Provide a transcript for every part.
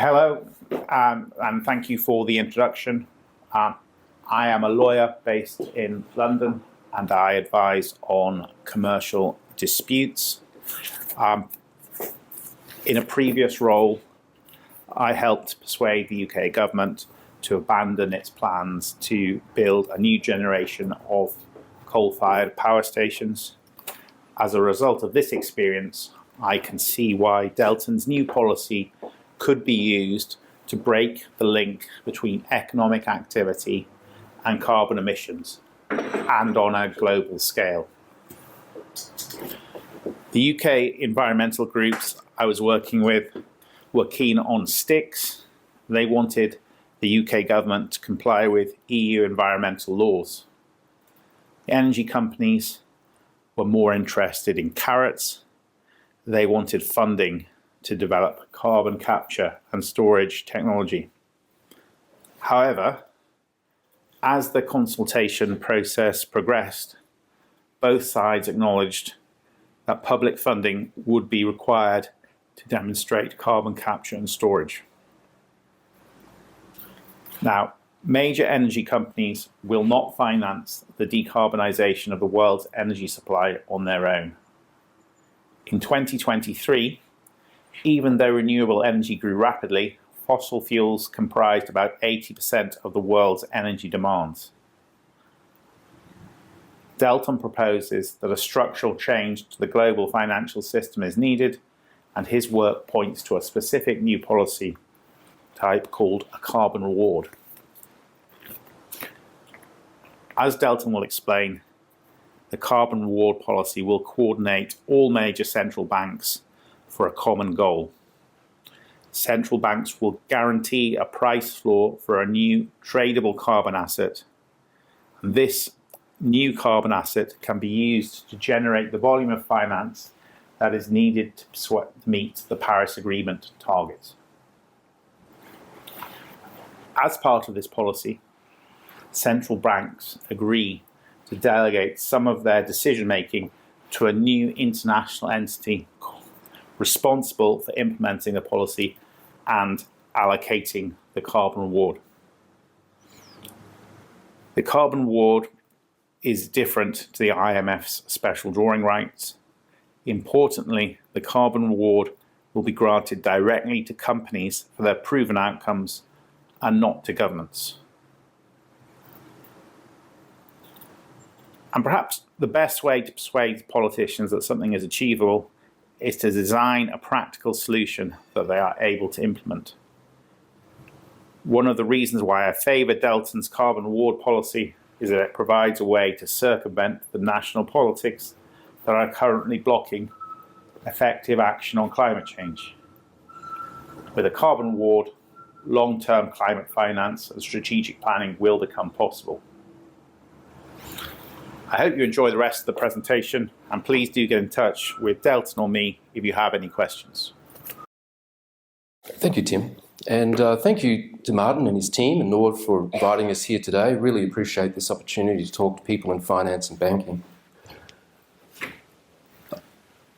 Hello, and thank you for the introduction. I am a lawyer based in London, and I advise on commercial disputes. In a previous role, I helped persuade the UK government to abandon its plans to build a new generation of coal-fired power stations. As a result of this experience, I can see why Delton's new policy could be used to break the link between economic activity and carbon emissions, and on a global scale. The UK environmental groups I was working with were keen on sticks. They wanted the UK government to comply with EU environmental laws. The energy companies were more interested in carrots. They wanted funding to develop carbon capture and storage technology. However, as the consultation process progressed, both sides acknowledged that public funding would be required to demonstrate carbon capture and storage. Now, major energy companies will not finance the decarbonisation of the world's energy supply on their own. In 2023, even though renewable energy grew rapidly, fossil fuels comprised about 80% of the world's energy demands. Delton proposes that a structural change to the global financial system is needed, and his work points to a specific new policy type called a carbon reward. As Delton will explain, the carbon reward policy will coordinate all major central banks for a common goal. Central banks will guarantee a price floor for a new tradable carbon asset. And this new carbon asset can be used to generate the volume of finance that is needed to meet the Paris Agreement targets. As part of this policy, central banks agree to delegate some of their decision-making to a new international entity responsible for implementing the policy and allocating the carbon reward. The carbon reward is different to the IMF's special drawing rights. Importantly, the carbon reward will be granted directly to companies for their proven outcomes and not to governments. And perhaps the best way to persuade politicians that something is achievable is to design a practical solution that they are able to implement. One of the reasons why I favour Delton's carbon reward policy is that it provides a way to circumvent the national politics that are currently blocking effective action on climate change. With a carbon reward, long-term climate finance and strategic planning will become possible. I hope you enjoy the rest of the presentation, and please do get in touch with Delton or me if you have any questions. Thank you, Tim. And thank you to Martin and his team and Nord for inviting us here today. Really appreciate this opportunity to talk to people in finance and banking.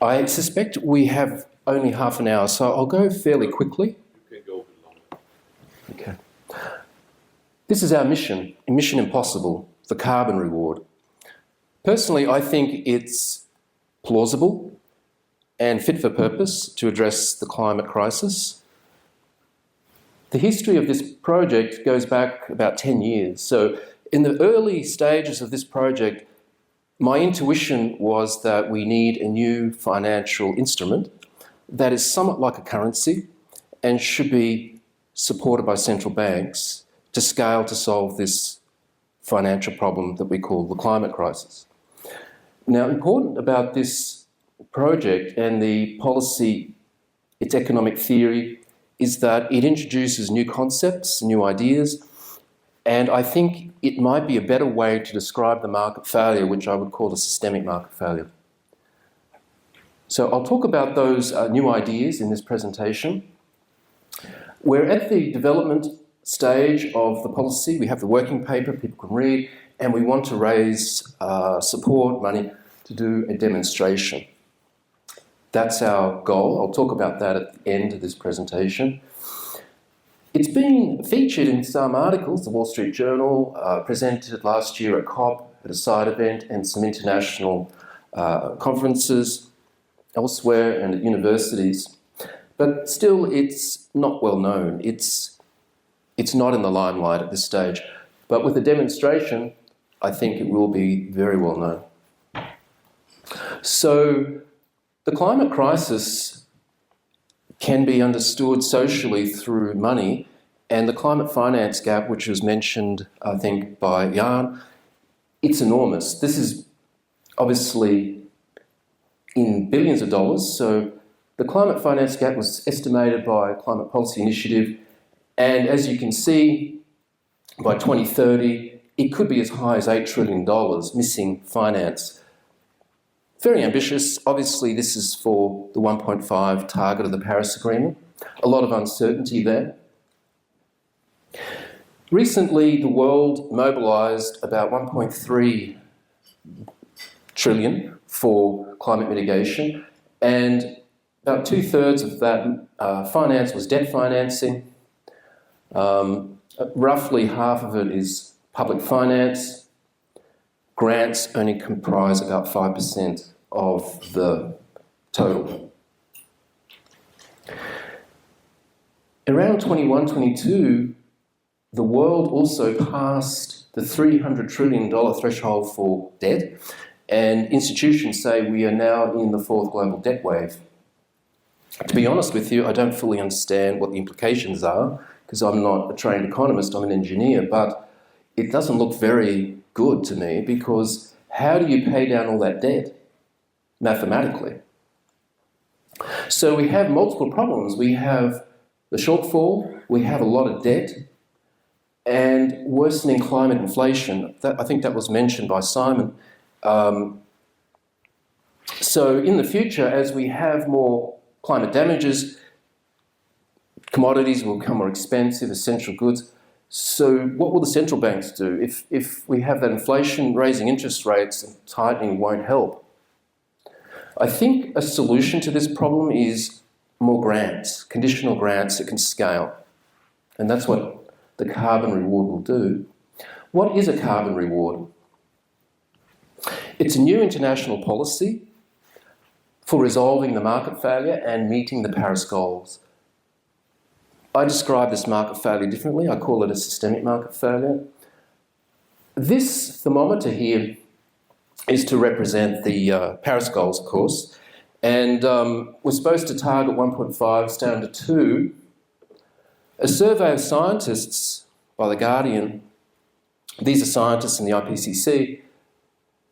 I suspect we have only half an hour, so I'll go fairly quickly. You can go a bit longer. Okay. This is our mission, Mission Impossible, the carbon reward. Personally, I think it's plausible and fit for purpose to address the climate crisis. The history of this project goes back about 10 years. So in the early stages of this project, my intuition was that we need a new financial instrument that is somewhat like a currency and should be supported by central banks to scale to solve this financial problem that we call the climate crisis. Now, important about this project and the policy, its economic theory, is that it introduces new concepts, new ideas, and I think it might be a better way to describe the market failure, which I would call a systemic market failure. So I'll talk about those new ideas in this presentation. We're at the development stage of the policy. We have the working paper people can read, and we want to raise support money to do a demonstration. That's our goal. I'll talk about that at the end of this presentation. It's been featured in some articles, the Wall Street Journal, presented last year at COP, at a side event, and some international conferences elsewhere and at universities. But still, it's not well known. It's not in the limelight at this stage. But with the demonstration, I think it will be very well known. So the climate crisis can be understood socially through money, and the climate finance gap, which was mentioned, I think, by Jan, it's enormous. This is obviously in billions of dollars. So the climate finance gap was estimated by Climate Policy Initiative, and as you can see, by 2030, it could be as high as $8 trillion missing finance. Very ambitious. Obviously, this is for the 1.5 target of the Paris Agreement. A lot of uncertainty there. Recently, the world mobilised about 1.3 trillion for climate mitigation, and about 2/3 of that finance was debt financing. Roughly half of it is public finance. Grants only comprise about 5% of the total. Around 21-22, the world also passed the $300 trillion threshold for debt, and institutions say we are now in the fourth global debt wave. To be honest with you, I don't fully understand what the implications are, because I'm not a trained economist, I'm an engineer, but it doesn't look very good to me, because how do you pay down all that debt mathematically? So we have multiple problems. We have the shortfall, we have a lot of debt, and worsening climate inflation. I think that was mentioned by Simon. So in the future, as we have more climate damages, commodities will become more expensive, essential goods. So what will the central banks do? If we have that inflation, raising interest rates and tightening won't help. I think a solution to this problem is more grants, conditional grants that can scale. And that's what the carbon reward will do. What is a carbon reward? It's a new international policy for resolving the market failure and meeting the Paris goals. I describe this market failure differently. I call it a systemic market failure. This thermometer here is to represent the Paris goals, of course, and we're supposed to target 1.5, it's down to 2. A survey of scientists by The Guardian, these are scientists in the IPCC,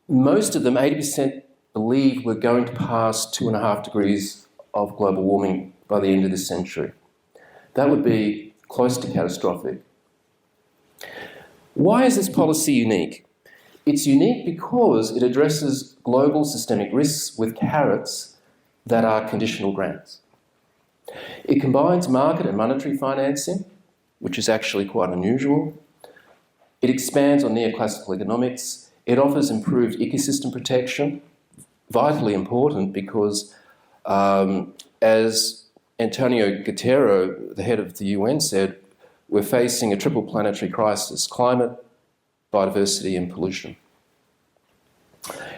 most of them, 80%, believe we're going to pass 2.5 degrees of global warming by the end of this century. That would be close to catastrophic. Why is this policy unique? It's unique because it addresses global systemic risks with carrots that are conditional grants. It combines market and monetary financing, which is actually quite unusual. It expands on neoclassical economics. It offers improved ecosystem protection, vitally important because, as Antonio Guterres, the head of the UN, said, we're facing a triple planetary crisis: climate, biodiversity and pollution.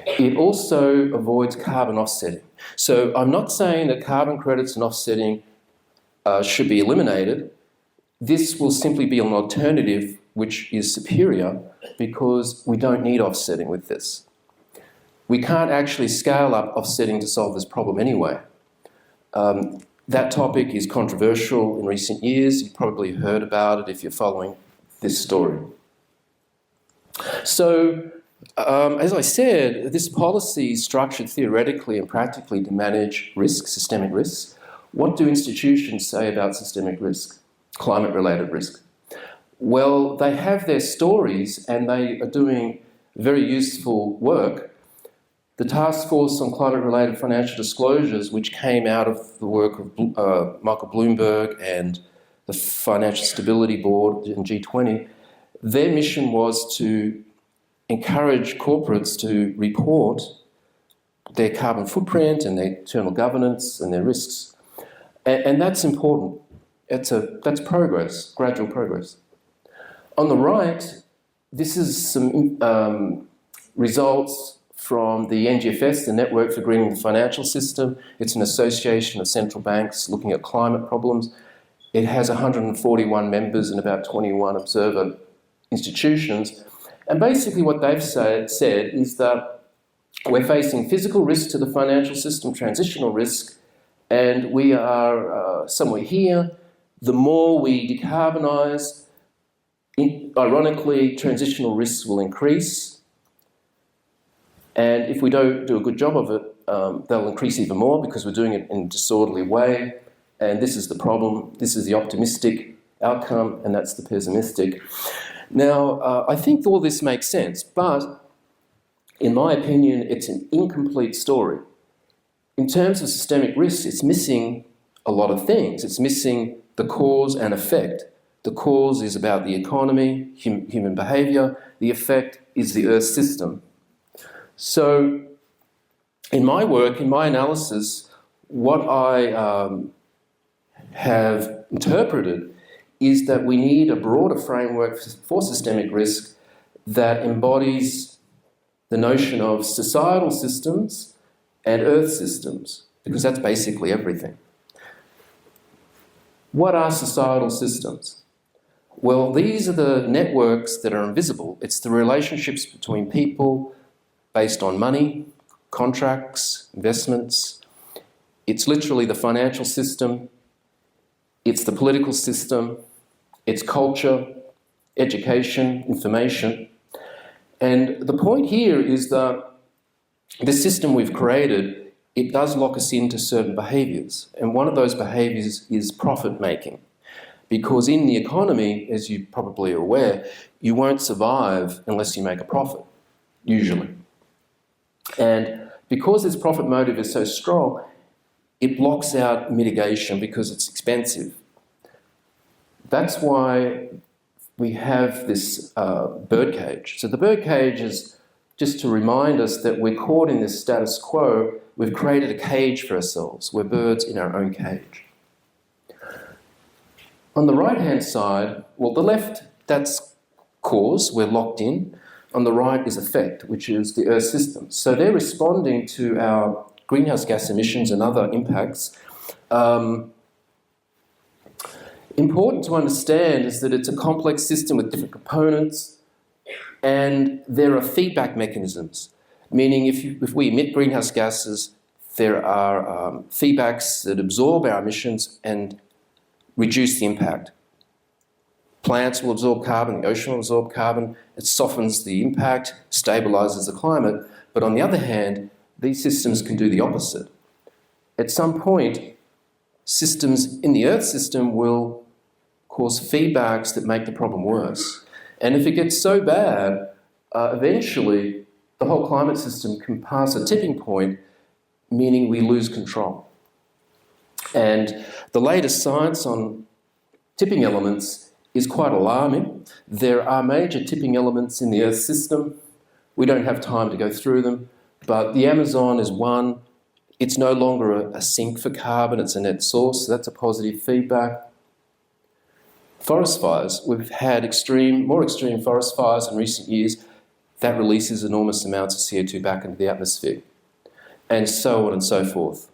It also avoids carbon offsetting. So I'm not saying that carbon credits and offsetting should be eliminated. This will simply be an alternative which is superior because we don't need offsetting with this. We can't actually scale up offsetting to solve this problem anyway. That topic is controversial in recent years. You've probably heard about it if you're following this story. So, as I said, this policy is structured theoretically and practically to manage risks, systemic risks. What do institutions say about systemic risk, climate-related risk? Well, they have their stories and they are doing very useful work. The Task Force on Climate-Related Financial Disclosures, which came out of the work of Michael Bloomberg and the Financial Stability Board and G20, their mission was to encourage corporates to report their carbon footprint and their internal governance and their risks. And that's important. That's progress, gradual progress. On the right, this is some results from the NGFS, the Network for Greening the Financial System. It's an association of central banks looking at climate problems. It has 141 members and about 21 observer institutions. And basically what they've said is that we're facing physical risk to the financial system, transitional risk, and we are somewhere here. The more we decarbonise, ironically, transitional risks will increase. And if we don't do a good job of it, they'll increase even more because we're doing it in a disorderly way. And this is the problem. This is the optimistic outcome, and that's the pessimistic. Now, I think all this makes sense, but in my opinion, it's an incomplete story. In terms of systemic risks, it's missing a lot of things. It's missing the cause and effect. The cause is about the economy, human behaviour. The effect is the Earth system. So, in my work, in my analysis, what I have interpreted is that we need a broader framework for systemic risk that embodies the notion of societal systems and Earth systems, because that's basically everything. What are societal systems? Well, these are the networks that are invisible. It's the relationships between people based on money, contracts, investments. It's literally the financial system. It's the political system. It's culture, education, information. And the point here is that the system we've created, it does lock us into certain behaviours. And one of those behaviours is profit making. Because in the economy, as you probably are aware, you won't survive unless you make a profit, usually. And because this profit motive is so strong, it blocks out mitigation because it's expensive. That's why we have this birdcage. So the birdcage is just to remind us that we're caught in this status quo. We've created a cage for ourselves. We're birds in our own cage. On the right-hand side, well, the left, that's cause, we're locked in. On the right is effect, which is the Earth system. So they're responding to our greenhouse gas emissions and other impacts. Important to understand is that it's a complex system with different components, and there are feedback mechanisms, meaning if we emit greenhouse gases, there are feedbacks that absorb our emissions and reduce the impact. Plants will absorb carbon, the ocean will absorb carbon, it softens the impact, stabilises the climate, but on the other hand, these systems can do the opposite. At some point, systems in the Earth system will cause feedbacks that make the problem worse. And if it gets so bad, eventually the whole climate system can pass a tipping point, meaning we lose control. And the latest science on tipping elements is quite alarming. There are major tipping elements in the Earth system. We don't have time to go through them, but the Amazon is one. It's no longer a sink for carbon, it's a net source, so that's a positive feedback. Forest fires, we've had more extreme forest fires in recent years. That releases enormous amounts of CO2 back into the atmosphere, and so on and so forth.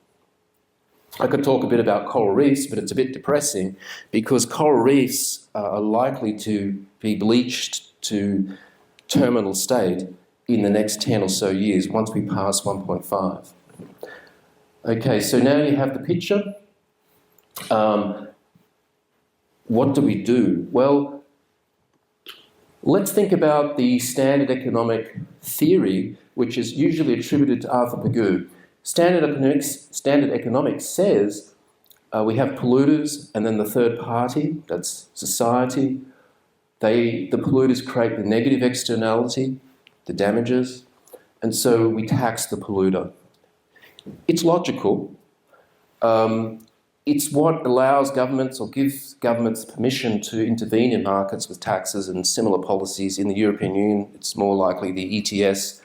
I could talk a bit about coral reefs, but it's a bit depressing because coral reefs are likely to be bleached to terminal state in the next 10 or so years once we pass 1.5. Okay, so now you have the picture. What do we do? Well, let's think about the standard economic theory, which is usually attributed to Arthur Pigou. Standard economics says we have polluters and then the third party, that's society. The polluters create the negative externality, the damages, and so we tax the polluter. It's logical. It's what allows governments or gives governments permission to intervene in markets with taxes and similar policies. In the European Union, it's more likely the ETS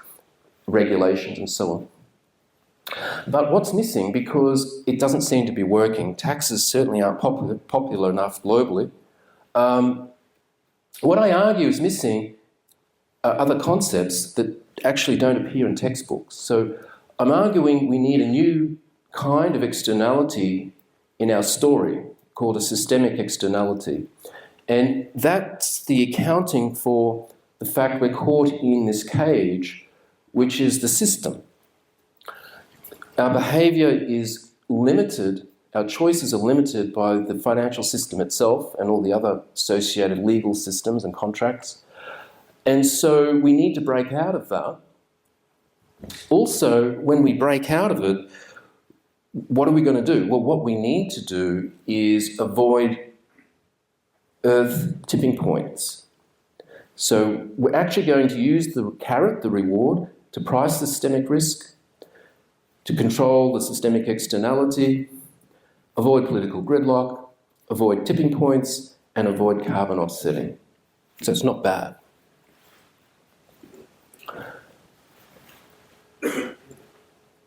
regulations and so on. But what's missing, because it doesn't seem to be working, taxes certainly aren't popular enough globally, what I argue is missing are other concepts that actually don't appear in textbooks. So I'm arguing we need a new kind of externality in our story called a systemic externality. And that's the accounting for the fact we're caught in this cage, which is the system. Our behaviour is limited, our choices are limited by the financial system itself and all the other associated legal systems and contracts. And so we need to break out of that. Also, when we break out of it, what are we going to do? Well, what we need to do is avoid earth tipping points. So we're actually going to use the carrot, the reward, to price the systemic risk, to control the systemic externality, avoid political gridlock, avoid tipping points, and avoid carbon offsetting. So it's not bad.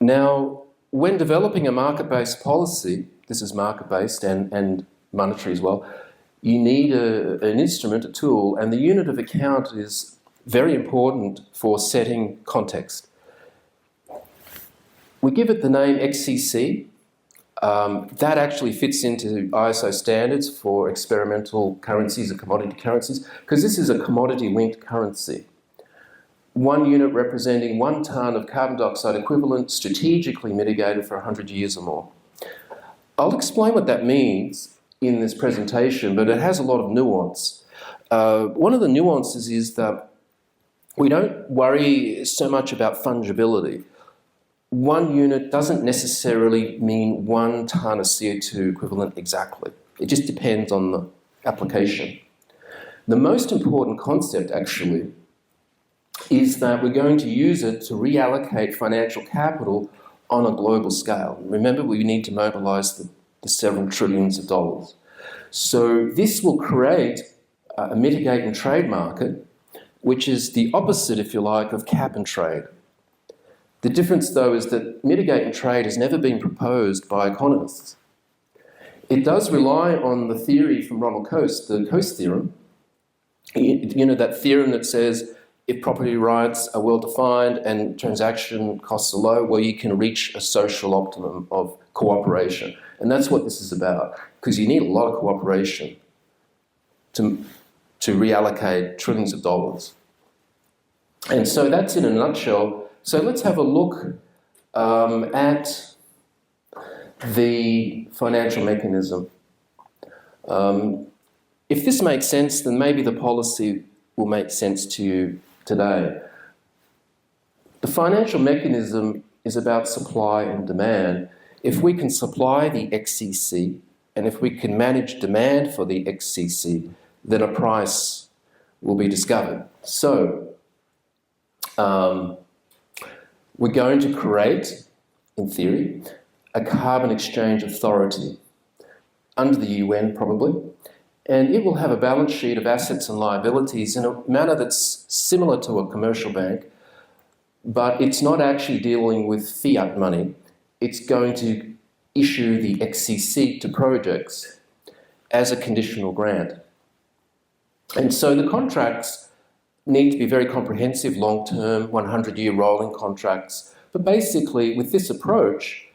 Now, when developing a market-based policy, this is market-based and monetary as well, you need an instrument, a tool, and the unit of account is very important for setting context. We give it the name XCC. That actually fits into ISO standards for experimental currencies and commodity currencies, because this is a commodity-linked currency. One unit representing 1 tonne of carbon dioxide equivalent strategically mitigated for 100 years or more. I'll explain what that means in this presentation, but it has a lot of nuance. One of the nuances is that we don't worry so much about fungibility. One unit doesn't necessarily mean 1 tonne of CO2 equivalent exactly. It just depends on the application. The most important concept, actually, is that we're going to use it to reallocate financial capital on a global scale. Remember, we need to mobilise the several trillions of dollars. So this will create a mitigate and trade market, which is the opposite, if you like, of cap and trade. The difference, though, is that mitigate and trade has never been proposed by economists. It does rely on the theory from Ronald Coase, the Coase theorem. You know, that theorem that says if property rights are well defined and transaction costs are low, well, you can reach a social optimum of cooperation. And that's what this is about, because you need a lot of cooperation to reallocate trillions of dollars. And so that's in a nutshell. So let's have a look at the financial mechanism. If this makes sense, then maybe the policy will make sense to you today. The financial mechanism is about supply and demand. If we can supply the XCC, and if we can manage demand for the XCC, then a price will be discovered. So, we're going to create, in theory, a carbon exchange authority under the UN probably, and it will have a balance sheet of assets and liabilities in a manner that's similar to a commercial bank, but it's not actually dealing with fiat money. It's going to issue the XCC to projects as a conditional grant. And so the contracts need to be very comprehensive, long-term, 100-year rolling contracts. But basically, with this approach,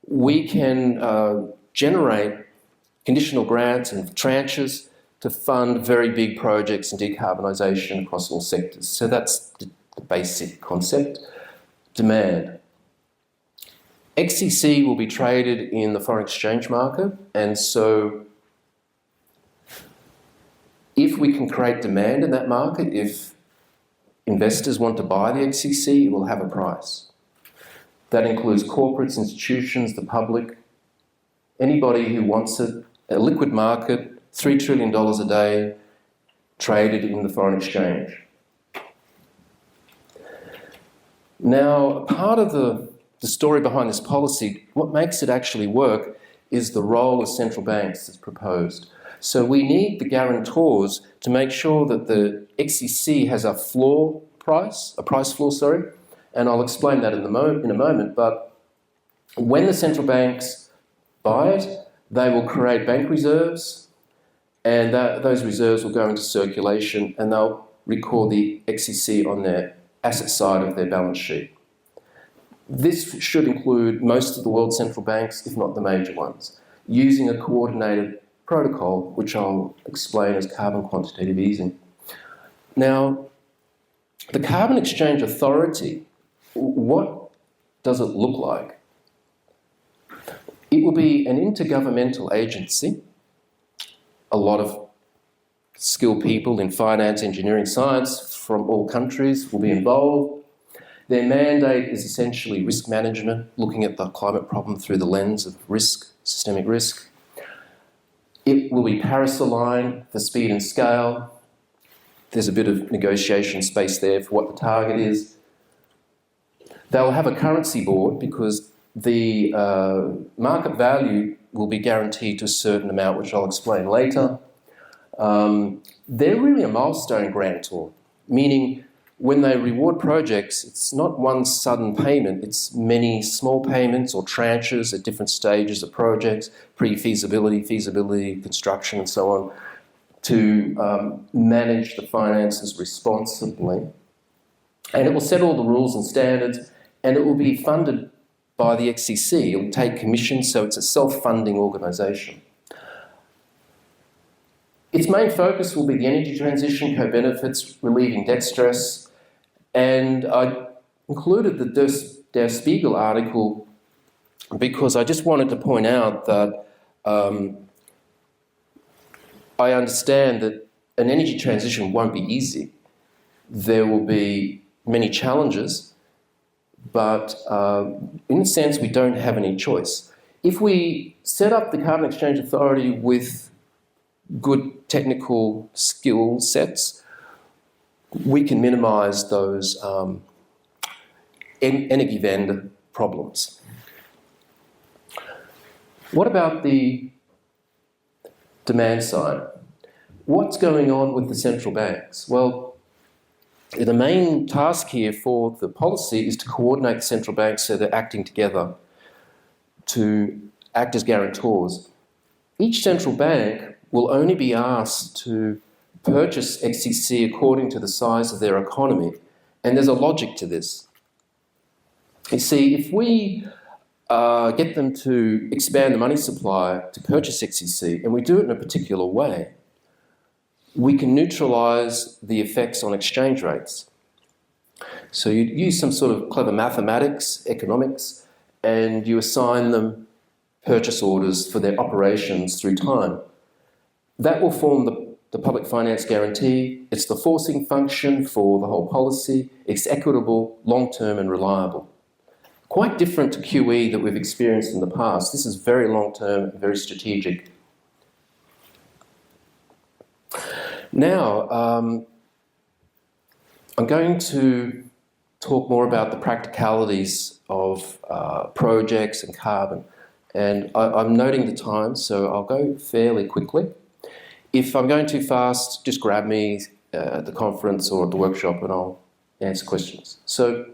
we can generate conditional grants and tranches to fund very big projects in decarbonisation across all sectors. So that's the basic concept. Demand. XCC will be traded in the foreign exchange market, and so if we can create demand in that market, if investors want to buy the XCC, it will have a price. That includes corporates, institutions, the public, anybody who wants it, a liquid market, $3 trillion a day, traded in the foreign exchange. Now, part of the story behind this policy, what makes it actually work, is the role of central banks that's proposed. So we need the guarantors to make sure that the XCC has a price floor, and I'll explain that in a moment, but When the central banks buy it, they will create bank reserves, and those reserves will go into circulation, and they'll record the XCC on their asset side of their balance sheet. This should include most of the world's central banks, if not the major ones, using a coordinated protocol, which I'll explain as carbon quantitative easing. Now, the Carbon Exchange Authority, what does it look like? It will be an intergovernmental agency. A lot of skilled people in finance, engineering, science from all countries will be involved. Their mandate is essentially risk management, looking at the climate problem through the lens of risk, systemic risk. It will be Paris-aligned for speed and scale. There's a bit of negotiation space there for what the target is. They'll have a currency board because the market value will be guaranteed to a certain amount, which I'll explain later. They're really a milestone grantor, meaning when they reward projects, it's not one sudden payment, it's many small payments or tranches at different stages of projects, pre-feasibility, feasibility, construction, and so on, to manage the finances responsibly. And it will set all the rules and standards, and it will be funded by the XCC. It will take commissions, so it's a self-funding organisation. Its main focus will be the energy transition, co-benefits, relieving debt stress, and I included the Der Spiegel article because I just wanted to point out that I understand that an energy transition won't be easy. There will be many challenges, but in a sense, we don't have any choice. If we set up the Carbon Exchange Authority with good technical skill sets, we can minimise those Energiewende problems. What about the demand side? What's going on with the central banks? Well, the main task here for the policy is to coordinate the central banks so they're acting together to act as guarantors. Each central bank will only be asked to purchase XCC according to the size of their economy, and there's a logic to this. You see, if we get them to expand the money supply to purchase XCC, and we do it in a particular way, we can neutralise the effects on exchange rates. So you use some sort of clever mathematics, economics, and you assign them purchase orders for their operations through time. That will form the public finance guarantee. It's the forcing function for the whole policy. It's equitable, long-term and reliable. Quite different to QE that we've experienced in the past. This is very long-term, very strategic. Now, I'm going to talk more about the practicalities of projects and carbon. And I'm noting the time, so I'll go fairly quickly. If I'm going too fast, just grab me at the conference or at the workshop and I'll answer questions. So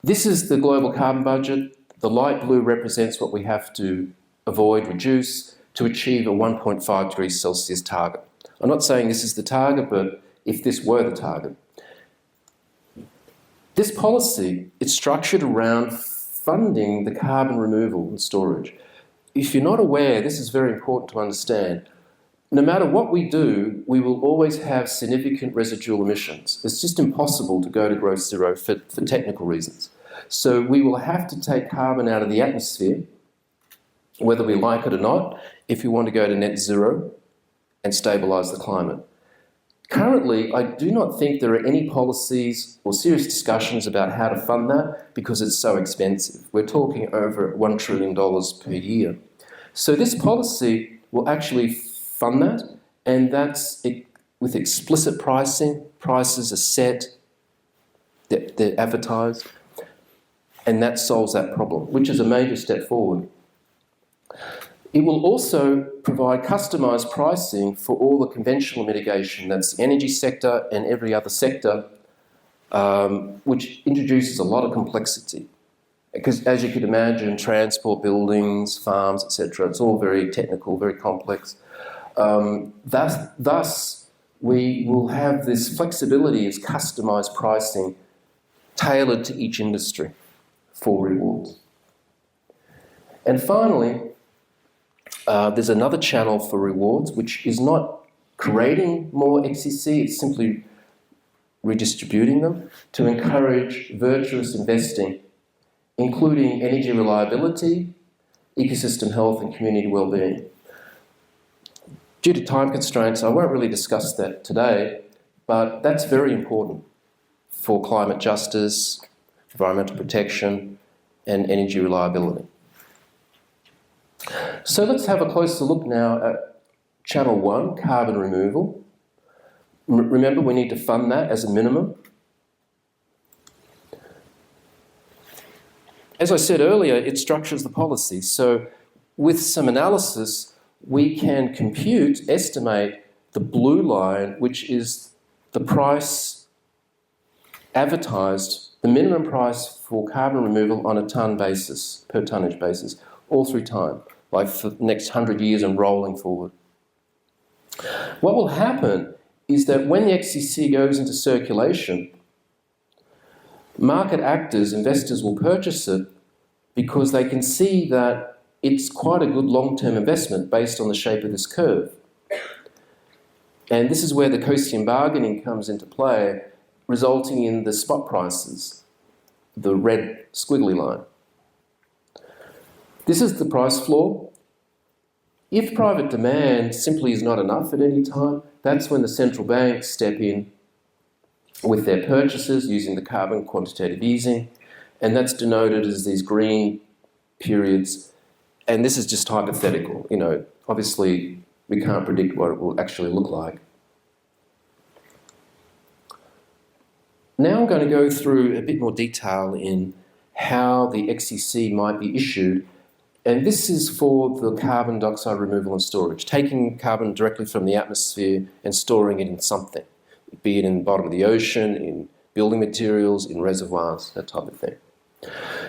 this is the global carbon budget. The light blue represents what we have to avoid, reduce, to achieve a 1.5 degrees Celsius target. I'm not saying this is the target, but if this were the target. This policy is structured around funding the carbon removal and storage. If you're not aware, this is very important to understand. No matter what we do, we will always have significant residual emissions. It's just impossible to go to gross zero for technical reasons. So we will have to take carbon out of the atmosphere, whether we like it or not, if we want to go to net zero and stabilise the climate. Currently, I do not think there are any policies or serious discussions about how to fund that because it's so expensive. We're talking over $1 trillion per year. So this policy will actually fund that, and that's it, with explicit pricing. Prices are set, they're advertised, and that solves that problem, which is a major step forward. It will also provide customised pricing for all the conventional mitigation, that's the energy sector and every other sector, which introduces a lot of complexity. Because as you could imagine, transport, buildings, farms, etc., it's all very technical, very complex. Thus, we will have this flexibility as customised pricing tailored to each industry for rewards. And finally, there's another channel for rewards, which is not creating more XCC, it's simply redistributing them to encourage virtuous investing, including energy reliability, ecosystem health and community well-being. Due to time constraints, I won't really discuss that today, but that's very important for climate justice, environmental protection, and energy reliability. So let's have a closer look now at Channel 1, carbon removal. Remember, we need to fund that as a minimum. As I said earlier, it structures the policy. So with some analysis, we can estimate the blue line, which is the price advertised, the minimum price for carbon removal on a tonne basis, per tonnage basis, all through time, like for the next 100 years and rolling forward. What will happen is that when the XCC goes into circulation, market actors, investors will purchase it because they can see that it's quite a good long-term investment based on the shape of this curve. And this is where the Coasian bargaining comes into play, resulting in the spot prices, the red squiggly line. This is the price floor. If private demand simply is not enough at any time, that's when the central banks step in with their purchases using the carbon quantitative easing, and that's denoted as these green periods. And this is just hypothetical. You know, obviously we can't predict what it will actually look like. Now I'm going to go through a bit more detail in how the XCC might be issued. And this is for the carbon dioxide removal and storage, taking carbon directly from the atmosphere and storing it in something, be it in the bottom of the ocean, in building materials, in reservoirs, that type of thing.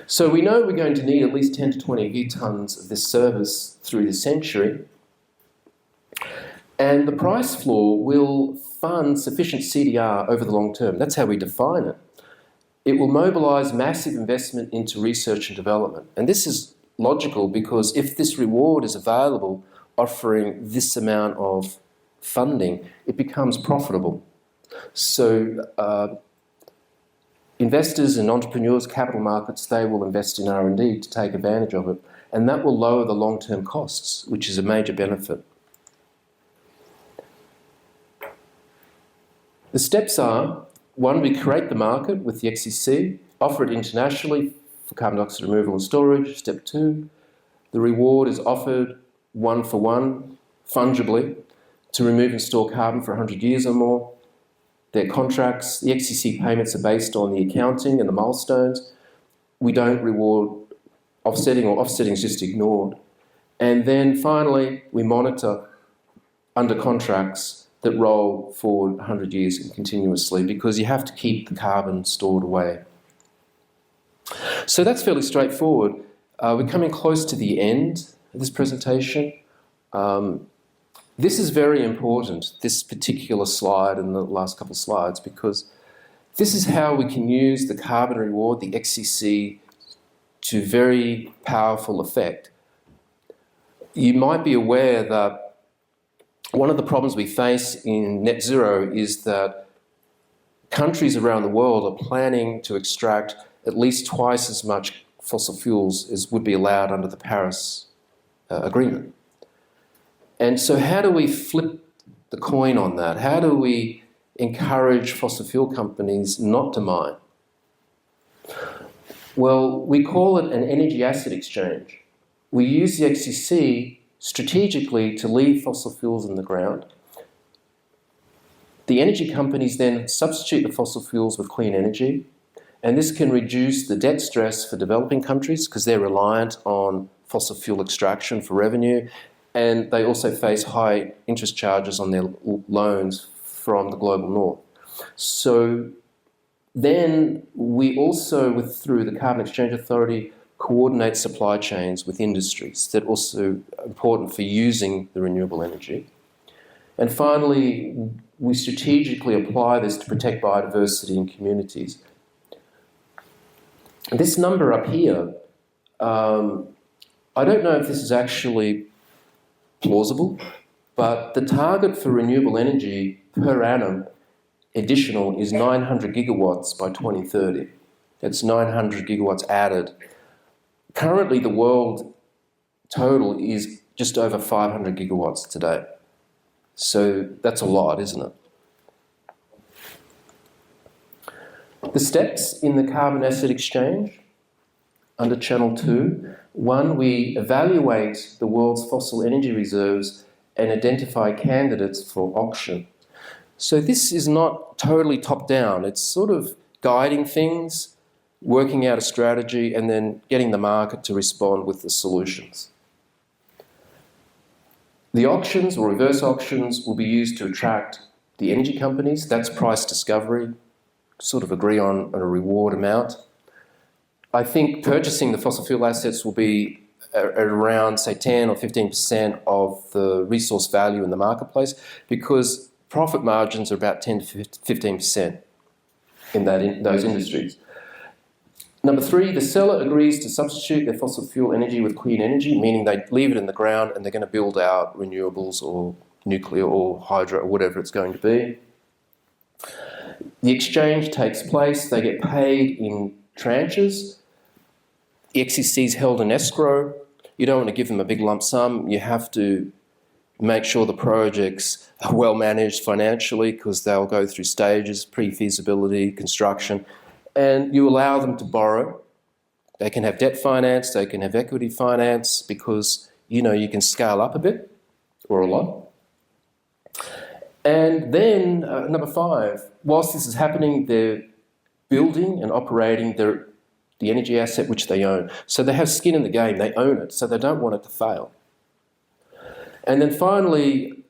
So we know we're going to need at least 10 to 20 gigatons of this service through the century. And the price floor will fund sufficient CDR over the long term. That's how we define it. It will mobilise massive investment into research and development. And this is logical because if this reward is available, offering this amount of funding, it becomes profitable. So investors and entrepreneurs, capital markets, they will invest in R&D to take advantage of it. And that will lower the long-term costs, which is a major benefit. The steps are, one, we create the market with the XCC, offer it internationally for carbon dioxide removal and storage. Step 2, the reward is offered one for one, fungibly, to remove and store carbon for 100 years or more. Their contracts, the XCC payments are based on the accounting and the milestones. We don't reward offsetting, or offsetting is just ignored. And then finally, we monitor under contracts that roll forward 100 years continuously because you have to keep the carbon stored away. So that's fairly straightforward. We're coming close to the end of this presentation. This is very important, this particular slide and the last couple of slides, because this is how we can use the carbon reward, the XCC, to very powerful effect. You might be aware that one of the problems we face in net zero is that countries around the world are planning to extract at least twice as much fossil fuels as would be allowed under the Paris Agreement. And so how do we flip the coin on that? How do we encourage fossil fuel companies not to mine? Well, we call it an energy asset exchange. We use the XCC strategically to leave fossil fuels in the ground. The energy companies then substitute the fossil fuels with clean energy, and this can reduce the debt stress for developing countries because they're reliant on fossil fuel extraction for revenue, and they also face high interest charges on their loans from the global north. So Then we also, through the Carbon Exchange Authority, coordinate supply chains with industries that are also important for using the renewable energy. And finally, we strategically apply this to protect biodiversity in communities. This number up here, I don't know if this is actually plausible, but the target for renewable energy per annum additional is 900 gigawatts by 2030. That's 900 gigawatts added. Currently, the world total is just over 500 gigawatts today. So that's a lot, isn't it? The steps in the carbon asset exchange under Channel 2. One, we evaluate the world's fossil energy reserves and identify candidates for auction. So this is not totally top-down. It's sort of guiding things, working out a strategy, and then getting the market to respond with the solutions. The auctions or reverse auctions will be used to attract the energy companies. That's price discovery, sort of agree on a reward amount. I think purchasing the fossil fuel assets will be at around, say, 10 or 15% of the resource value in the marketplace, because profit margins are about 10 to 15% in those industries. Number 3, the seller agrees to substitute their fossil fuel energy with clean energy, meaning they leave it in the ground and they're going to build out renewables or nuclear or hydro or whatever it's going to be. The exchange takes place, they get paid in tranches. The XCC is held in escrow. You don't want to give them a big lump sum. You have to make sure the projects are well managed financially, because they'll go through stages, pre-feasibility, construction, and you allow them to borrow. They can have debt finance, they can have equity finance, because you can scale up a bit or a lot. And then number 5, whilst this is happening, they're building and operating the energy asset which they own. So they have skin in the game, they own it, so they don't want it to fail. And then finally,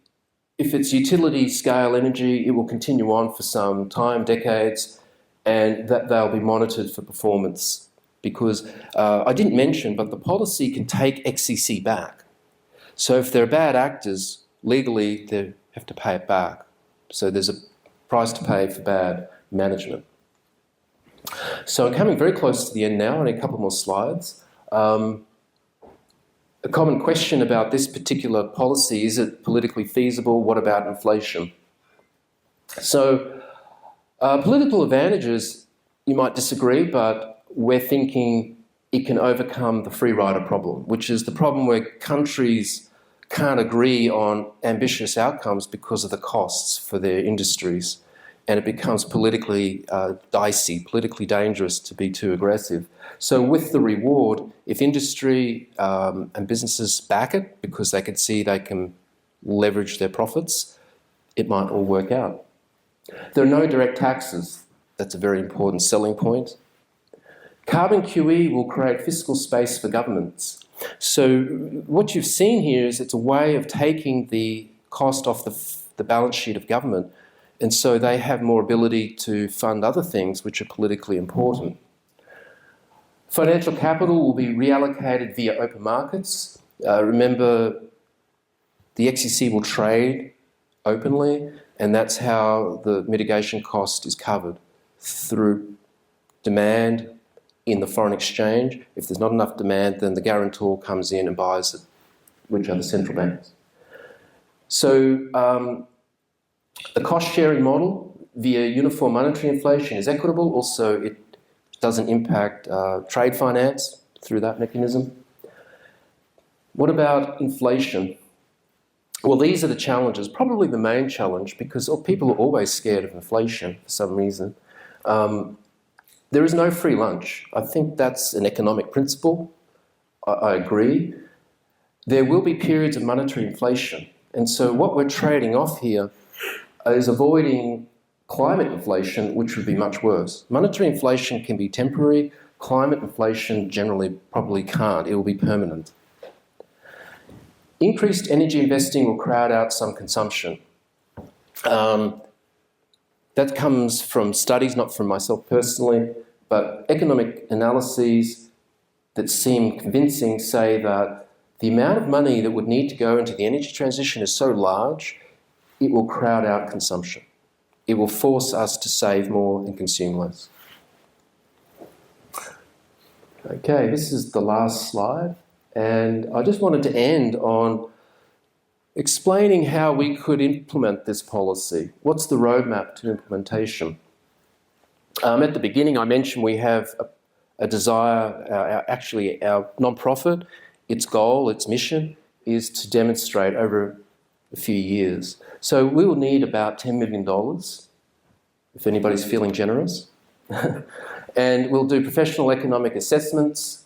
if it's utility scale energy, it will continue on for some time, decades, and that they'll be monitored for performance. Because I didn't mention, but the policy can take XCC back. So if they're bad actors, legally they have to pay it back. So there's a price to pay for bad management. So I'm coming very close to the end now, and a couple more slides. A common question about this particular policy, is it politically feasible? What about inflation? So political advantages, you might disagree, but we're thinking it can overcome the free rider problem, which is the problem where countries can't agree on ambitious outcomes because of the costs for their industries. And it becomes politically dicey, politically dangerous to be too aggressive. So with the reward, if industry and businesses back it because they can see they can leverage their profits, it might all work out. There are no direct taxes. That's a very important selling point. Carbon QE will create fiscal space for governments. So what you've seen here is it's a way of taking the cost off the balance sheet of government, and so they have more ability to fund other things which are politically important. Financial capital will be reallocated via open markets. Remember, the XCC will trade openly, and that's how the mitigation cost is covered, through demand in the foreign exchange. If there's not enough demand, then the guarantor comes in and buys it, which are the central banks. So the cost-sharing model via uniform monetary inflation is equitable. Also, it doesn't impact trade finance through that mechanism. What about inflation? Well, these are the challenges, probably the main challenge, because people are always scared of inflation for some reason. There is no free lunch. I think that's an economic principle. I agree. There will be periods of monetary inflation. And so what we're trading off here is avoiding climate inflation, which would be much worse. Monetary inflation can be temporary. Climate inflation generally probably can't. It will be permanent. Increased energy investing will crowd out some consumption. That comes from studies, not from myself personally, but economic analyses that seem convincing say that the amount of money that would need to go into the energy transition is so large, it will crowd out consumption. It will force us to save more and consume less. Okay, this is the last slide, and I just wanted to end on explaining how we could implement this policy. What's the roadmap to implementation? At the beginning, I mentioned we have a desire, actually our non-profit, its goal, its mission is to demonstrate over a few years. So we will need about $10 million, if anybody's feeling generous. And we'll do professional economic assessments,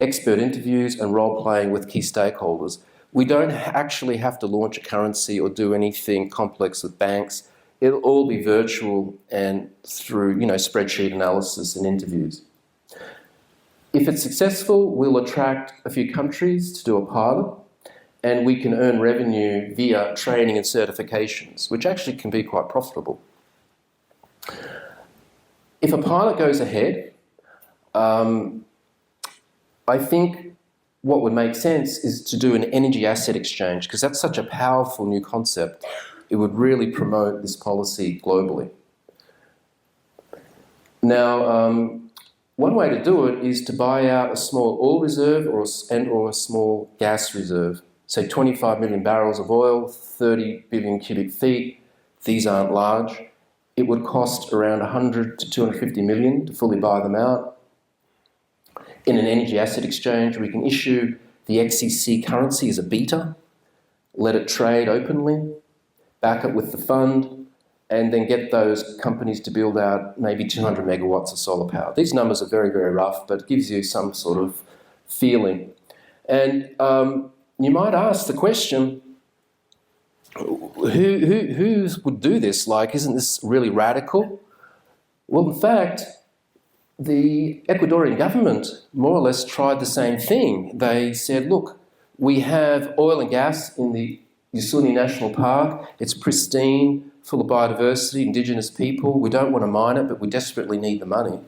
expert interviews, and role-playing with key stakeholders. We don't actually have to launch a currency or do anything complex with banks. It'll all be virtual and through, spreadsheet analysis and interviews. If it's successful, we'll attract a few countries to do a pilot, and we can earn revenue via training and certifications, which actually can be quite profitable. If a pilot goes ahead, I think what would make sense is to do an energy asset exchange, because that's such a powerful new concept. It would really promote this policy globally. Now, one way to do it is to buy out a small oil reserve or a small gas reserve. Say 25 million barrels of oil, 30 billion cubic feet. These aren't large. It would cost around 100 to 250 million to fully buy them out. In an energy asset exchange, we can issue the XCC currency as a beta, let it trade openly, back it with the fund, and then get those companies to build out maybe 200 megawatts of solar power. These numbers are very, very rough, but it gives you some sort of feeling. And you might ask the question, who would do this? Like, isn't this really radical? Well, in fact, the Ecuadorian government more or less tried the same thing. They said, look, we have oil and gas in the Usuni National Park. It's pristine, full of biodiversity, indigenous people. We don't want to mine it, but we desperately need the money.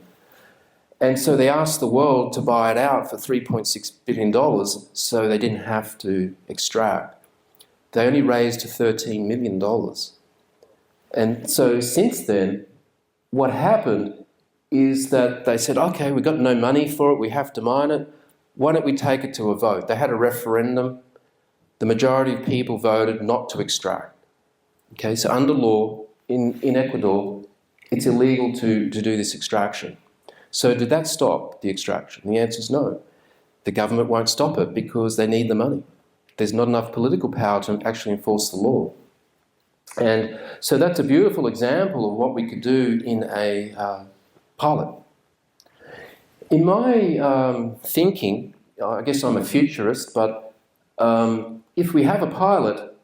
And so they asked the world to buy it out for $3.6 billion so they didn't have to extract. They only raised $13 million. And so since then, what happened is that they said, okay, we've got no money for it, we have to mine it, why don't we take it to a vote? They had a referendum. The majority of people voted not to extract. Okay, so under law in Ecuador, it's illegal to do this extraction. So did that stop the extraction? The answer is no. The government won't stop it because they need the money. There's not enough political power to actually enforce the law. And so that's a beautiful example of what we could do in a pilot. In my thinking, I guess I'm a futurist, but if we have a pilot,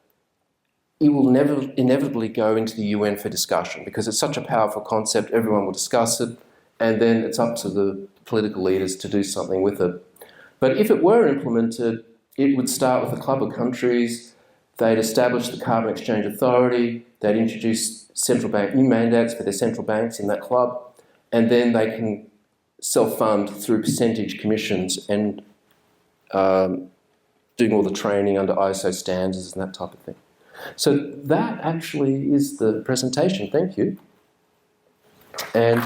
it will never inevitably go into the UN for discussion because it's such a powerful concept, everyone will discuss it, and then it's up to the political leaders to do something with it. But if it were implemented, it would start with a club of countries. They'd establish the Carbon Exchange Authority. They'd introduce central bank new mandates for their central banks in that club. And then they can self-fund through percentage commissions and doing all the training under ISO standards and that type of thing. So that actually is the presentation. Thank you. And